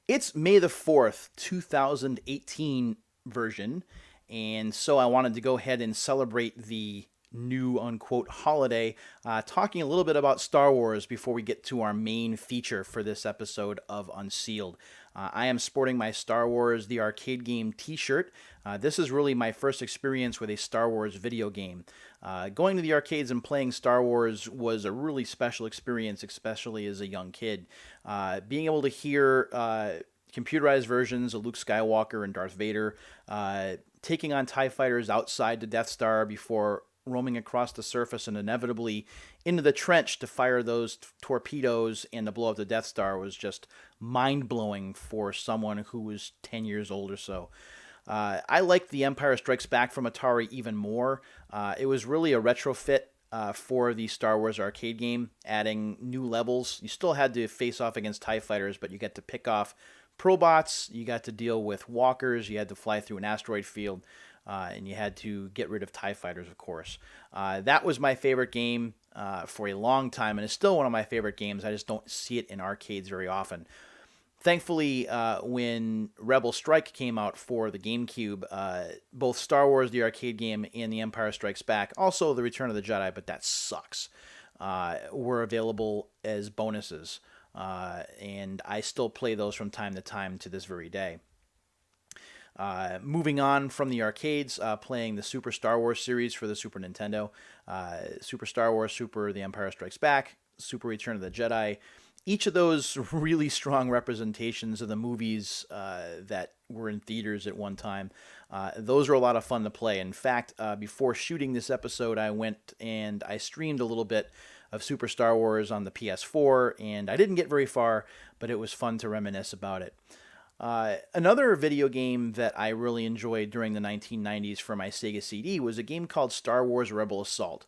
It's May the 4th, 2018 version, and so I wanted to go ahead and celebrate the new unquote holiday, talking a little bit about Star Wars before we get to our main feature for this episode of Unsealed. I am sporting my Star Wars the arcade game t-shirt. This is really my first experience with a Star Wars video game. Going to the arcades and playing Star Wars was a really special experience, especially as a young kid. Being able to hear computerized versions of Luke Skywalker and Darth Vader taking on TIE fighters outside the Death Star before roaming across the surface and inevitably into the trench to fire those torpedoes and to blow up the Death Star was just mind-blowing for someone who was 10 years old or so. I liked The Empire Strikes Back from Atari even more. It was really a retrofit for the Star Wars arcade game, adding new levels. You still had to face off against TIE fighters, but you get to pick off probots, you got to deal with walkers, you had to fly through an asteroid field, and you had to get rid of TIE fighters, of course. That was my favorite game for a long time, and it's still one of my favorite games. I just don't see it in arcades very often. Thankfully, when Rebel Strike came out for the GameCube, both Star Wars, the arcade game, and The Empire Strikes Back, also The Return of the Jedi, but that sucks, were available as bonuses. And I still play those from time to time to this very day. Moving on from the arcades, playing the Super Star Wars series for the Super Nintendo, Super Star Wars, Super The Empire Strikes Back, Super Return of the Jedi. Each of those really strong representations of the movies that were in theaters at one time. Those are a lot of fun to play. In fact, before shooting this episode, I went and I streamed a little bit of Super Star Wars on the PS4, and I didn't get very far, but it was fun to reminisce about it. Another video game that I really enjoyed during the 1990s for my Sega CD was a game called Star Wars Rebel Assault.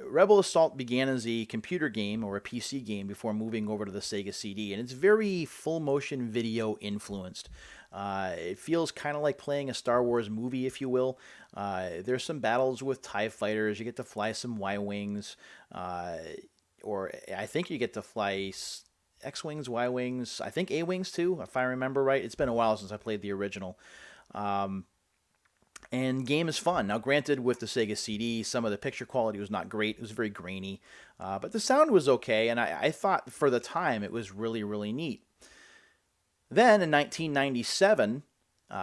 Rebel Assault began as a computer game or a PC game before moving over to the Sega CD, and it's very full motion video influenced. It feels kind of like playing a Star Wars movie, if you will. There's some battles with TIE fighters. You get to fly some Y-Wings, or I think you get to fly X-Wings, Y-Wings, I think A-Wings too, if I remember right. It's been a while since I played the original. And game is fun. Now, granted, with the Sega CD, some of the picture quality was not great. It was very grainy. But the sound was okay, and I thought for the time it was really, really neat. Then, in 1997,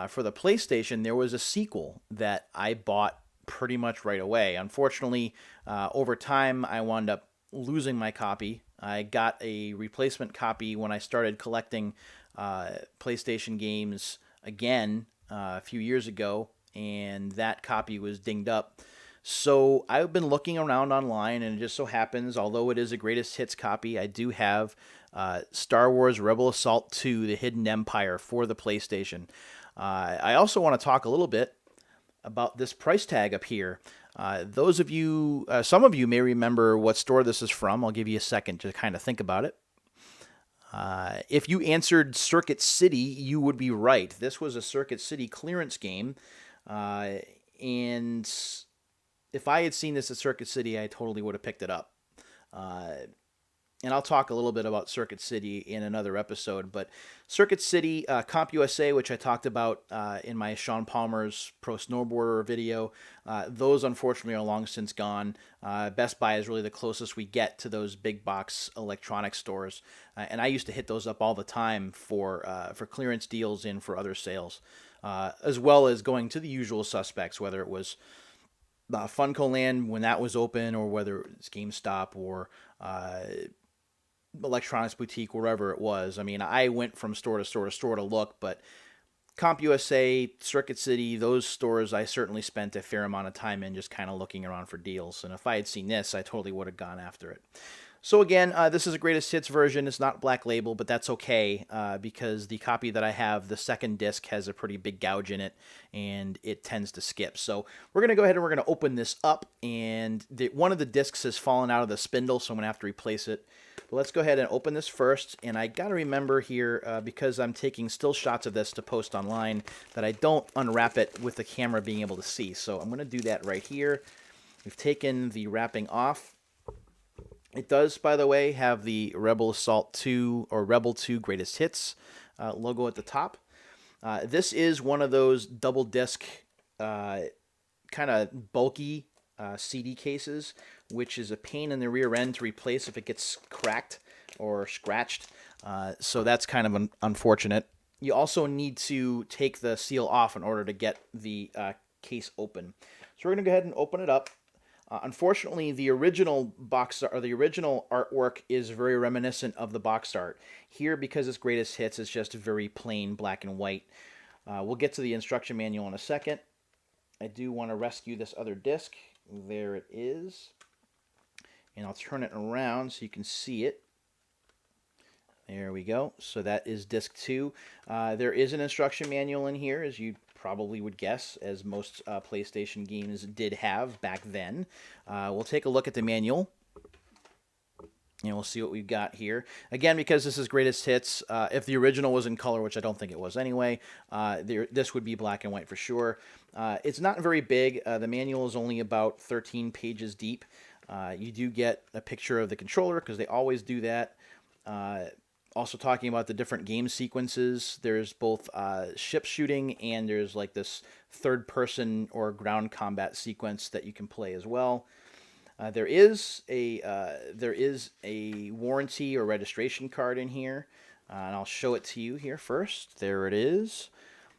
for the PlayStation, there was a sequel that I bought pretty much right away. Unfortunately, over time, I wound up losing my copy. I got a replacement copy when I started collecting PlayStation games again a few years ago, and that copy was dinged up. So I've been looking around online, and it just so happens, although it is a greatest hits copy, I do have Star Wars Rebel Assault 2, The Hidden Empire for the PlayStation. I also want to talk a little bit about this price tag up here. Those of you, some of you may remember what store this is from. I'll give you a second to kind of think about it. If you answered Circuit City, you would be right. This was a Circuit City clearance game. And if I had seen this at Circuit City, I totally would have picked it up. And I'll talk a little bit about Circuit City in another episode. But Circuit City, Comp USA, which I talked about in my Sean Palmer's Pro Snowboarder video, those unfortunately are long since gone. Best Buy is really the closest we get to those big box electronics stores. And I used to hit those up all the time for clearance deals and for other sales, as well as going to the usual suspects, whether it was Funko Land when that was open, or whether it was GameStop or Electronics Boutique, wherever it was. I mean, I went from store to store to store to look, but Comp USA, Circuit City, those stores I certainly spent a fair amount of time in just kind of looking around for deals. And if I had seen this, I totally would have gone after it. So again, this is a greatest hits version. It's not Black Label, but that's okay because the copy that I have, the second disc, has a pretty big gouge in it, and it tends to skip. So we're going to go ahead and we're going to open this up, and one of the discs has fallen out of the spindle, so I'm going to have to replace it. But let's go ahead and open this first, and I got to remember here, because I'm taking still shots of this to post online, that I don't unwrap it with the camera being able to see. So I'm going to do that right here. We've taken the wrapping off. It does, by the way, have the Rebel Assault 2 or Rebel 2 Greatest Hits logo at the top. This is one of those double disc, kind of bulky CD cases, which is a pain in the rear end to replace if it gets cracked or scratched. So that's kind of unfortunate. You also need to take the seal off in order to get the case open. So we're going to go ahead and open it up. Unfortunately, the original box art, or the original artwork is very reminiscent of the box art. Here, because it's greatest hits, it's just very plain black and white. We'll get to the instruction manual in a second. I do want to rescue this other disc. There it is. And I'll turn it around so you can see it. There we go. So that is disc 2. There is an instruction manual in here, as you probably would guess, as most PlayStation games did have back then. We'll take a look at the manual, and we'll see what we've got here. Again, because this is greatest hits, if the original was in color, which I don't think it was anyway, this would be black and white for sure. It's not very big. The manual is only about 13 pages deep. You do get a picture of the controller, because they always do that. Also talking about the different game sequences. There's both ship shooting, and there's like this third person or ground combat sequence that you can play as well. There is a warranty or registration card in here, and I'll show it to you here first. There it is.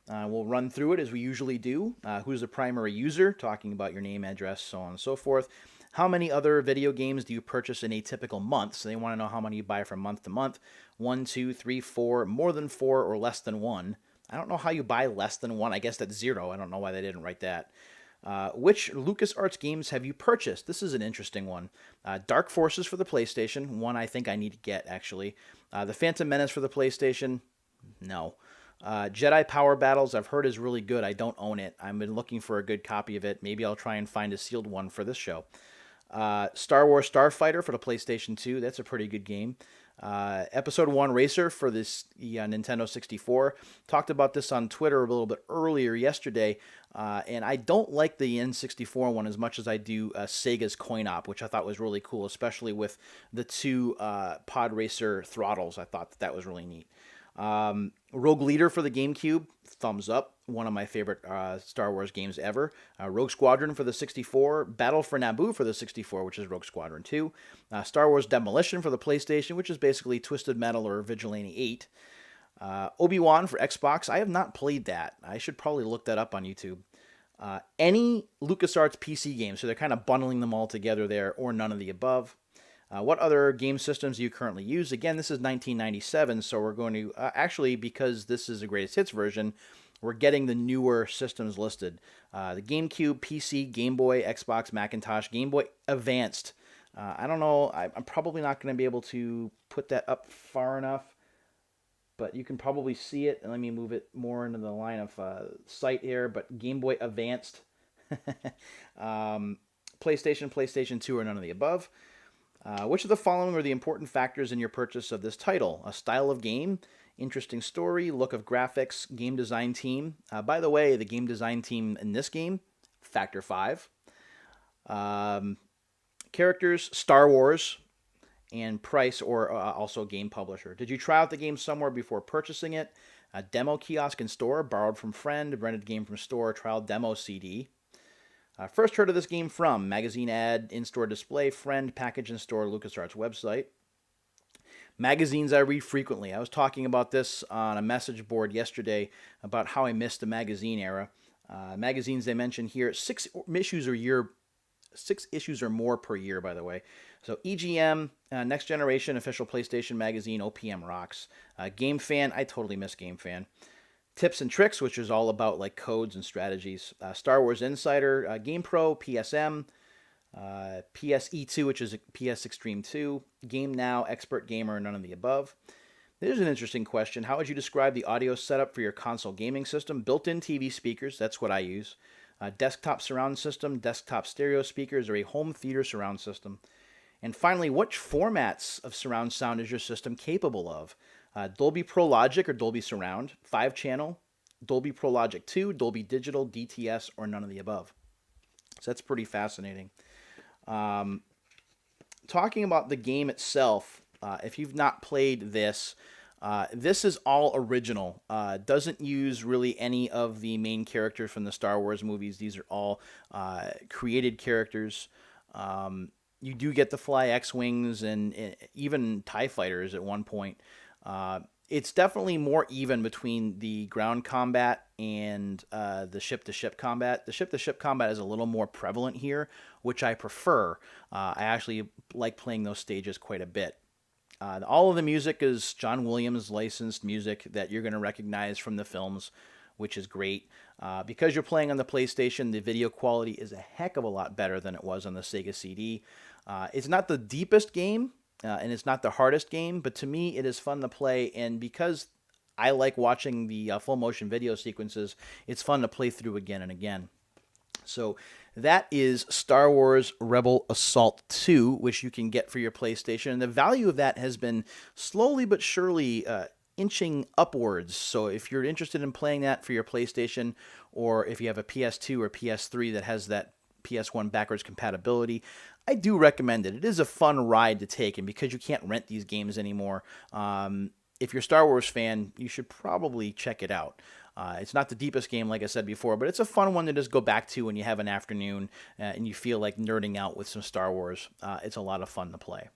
We'll run through it as we usually do. Who's the primary user? Talking about your name, address, so on and so forth. How many other video games do you purchase in a typical month? So they want to know how many you buy from month to month. 1, 2, 3, 4, more than 4, or less than 1. I don't know how you buy less than 1. I guess that's 0. I don't know why they didn't write that. Which LucasArts games have you purchased? This is an interesting one. Dark Forces for the PlayStation. One I think I need to get, actually. The Phantom Menace for the PlayStation. No. Jedi Power Battles, I've heard is really good. I don't own it. I've been looking for a good copy of it. Maybe I'll try and find a sealed one for this show. Star Wars Starfighter for the PlayStation 2. That's a pretty good game. Episode 1 Racer for this Nintendo 64. Talked about this on Twitter a little bit earlier yesterday, and I don't like the N64 one as much as I do Sega's Coin Op, which I thought was really cool, especially with the two Pod Racer throttles. I thought that was really neat. Rogue Leader for the GameCube, thumbs up. One of my favorite Star Wars games ever. Rogue Squadron for the 64. Battle for Naboo for the 64, which is Rogue Squadron 2. Star Wars Demolition for the PlayStation, which is basically Twisted Metal or Vigilante 8. Obi-Wan for Xbox. I have not played that. I should probably look that up on YouTube. Any LucasArts PC game, so they're kind of bundling them all together there, or none of the above. What other game systems do you currently use? Again, this is 1997, so we're going to, actually, because this is a greatest hits version, we're getting the newer systems listed. The GameCube, PC, Game Boy, Xbox, Macintosh, Game Boy Advanced. I don't know, I'm probably not going to be able to put that up far enough, but you can probably see it. And let me move it more into the line of sight here, but Game Boy Advanced. PlayStation 2, or none of the above. Which of the following are the important factors in your purchase of this title? A style of game, interesting story, look of graphics, game design team. By the way, the game design team in this game, Factor 5. Characters, Star Wars, and price, or also game publisher. Did you try out the game somewhere before purchasing it? A demo kiosk in store, borrowed from friend, rented game from store, trial demo CD. First heard of this game from magazine ad, in-store display, friend, package in store, LucasArts website. Magazines I read frequently. I was talking about this on a message board yesterday about how I missed the magazine era. Magazines they mentioned here, 6 issues a year, 6 issues or more per year, by the way. So EGM, Next Generation, official PlayStation magazine, OPM rocks. Game Fan, I totally miss Game Fan. Tips and Tricks, which is all about like codes and strategies. Star Wars Insider, GamePro, PSM, PSE2, which is PS Extreme 2, Game Now, Expert Gamer, none of the above. There's an interesting question. How would you describe the audio setup for your console gaming system? Built-in TV speakers, that's what I use. Desktop surround system, desktop stereo speakers, or a home theater surround system. And finally, which formats of surround sound is your system capable of? Dolby Pro Logic or Dolby Surround, 5-channel, Dolby Pro Logic 2, Dolby Digital, DTS, or none of the above. So that's pretty fascinating. talking about the game itself, if you've not played this, this is all original. Doesn't use really any of the main characters from the Star Wars movies. These are all created characters. You do get to fly X-Wings and even TIE fighters at one point. It's definitely more even between the ground combat and the ship-to-ship combat. The ship-to-ship combat is a little more prevalent here, which I prefer. I actually like playing those stages quite a bit. All of the music is John Williams licensed music that you're going to recognize from the films, which is great. Because you're playing on the PlayStation, the video quality is a heck of a lot better than it was on the Sega CD. It's not the deepest game, and it's not the hardest game, but to me it is fun to play, and because I like watching the full motion video sequences, it's fun to play through again and again. So that is Star Wars Rebel Assault 2, which you can get for your PlayStation. And the value of that has been slowly but surely inching upwards. So if you're interested in playing that for your PlayStation, or if you have a PS2 or PS3 that has that PS1 backwards compatibility, I do recommend it. It is a fun ride to take, and because you can't rent these games anymore, if you're a Star Wars fan, you should probably check it out. It's not the deepest game, like I said before, but it's a fun one to just go back to when you have an afternoon and you feel like nerding out with some Star Wars. It's a lot of fun to play.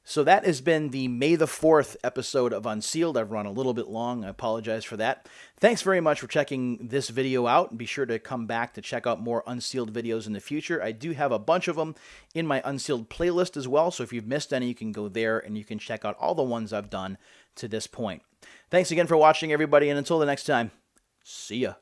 So that has been the May the 4th episode of Unsealed. I've run a little bit long. I apologize for that. Thanks very much for checking this video out. Be sure to come back to check out more Unsealed videos in the future. I do have a bunch of them in my Unsealed playlist as well, so if you've missed any, you can go there and you can check out all the ones I've done to this point. Thanks again for watching, everybody, and until the next time, see ya.